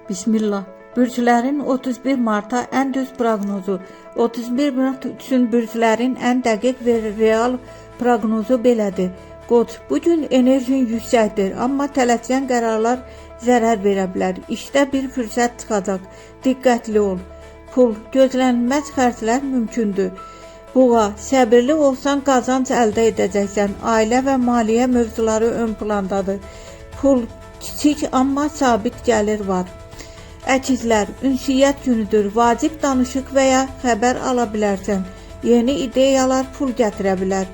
Bismillah. Bürclərin 31 Marta ən düz proqnozu. 31 Mart üçün bürclərin ən dəqiq və real proqnozu belədir. Qoç, bugün enerjin yüksəkdir, amma tələskən qərarlar zərər verə bilər. İşdə bir fürsət çıxacaq. Diqqətli ol. Pul, gözlənilməz xərclər mümkündür. Buğa, səbirli olsan qazanc əldə edəcəksən. Ailə və maliyyə mövzuları ön plandadır. Pul, kiçik amma sabit gəlir var. Əkizlər, ünsiyyət günüdür. Vacib danışıq və ya xəbər ala bilərsən. Yeni ideyalar pul gətirə bilər.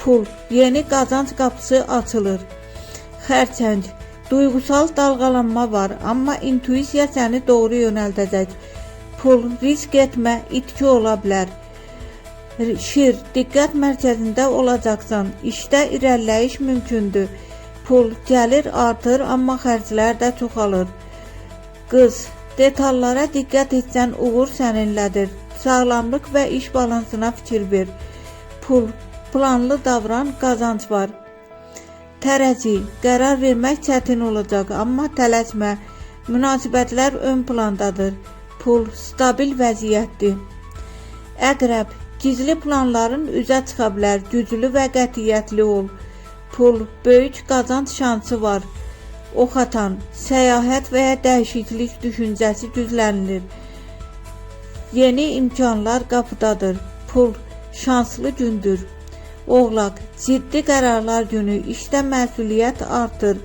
Pul, yeni qazanc qapısı açılır. Xərçəng, duyğusal dalğalanma var, amma intuisiya səni doğru yönəldəcək. Pul, risk etmə, itki ola bilər. Şir, diqqət mərkəzində olacaqsan. İşdə irəliləyiş mümkündür. Pul, gəlir artır, amma xərclər də çoxalır. Qız, detallara diqqət etsən uğur səninlədir. Sağlamlıq və iş balansına fikir ver. Pul, planlı davran, qazanc var. Tərəzi, qərar vermək çətin olacaq, amma tələsmə. Münasibətlər ön plandadır. Pul, stabil vəziyyətdir. Əqrəb, gizli planların üzə çıxa bilər. Güclü və qətiyyətli ol. Pul, böyük qazanc şansı var. Ox atan, səyahət və ya dəyişiklik düşüncəsi güclənilir. Yeni imkanlar qapıdadır. Pul, şanslı gündür. Oğlaq, ciddi qərarlar günü, işdə məsuliyyət artır.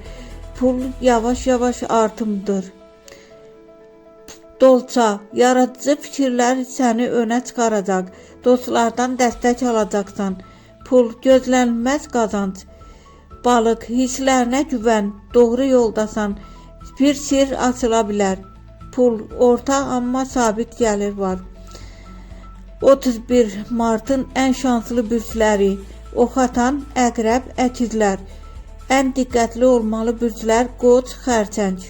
Pul, yavaş-yavaş artımdır. Dolça, yaradıcı fikirlər səni önə çıxaracaq. Dostlardan dəstək alacaqsan. Pul, gözlənilməz qazanc. Balıq, hisslərinə güvən, doğru yoldasan. Bir sir açıla bilər. Pul, orta amma sabit gəlir var. 31 Martın ən şanslı bürcləri. Ox atan, əqrəb, əkizlər. Ən diqqətli olmalı bürclər Qoç, Xərçəng.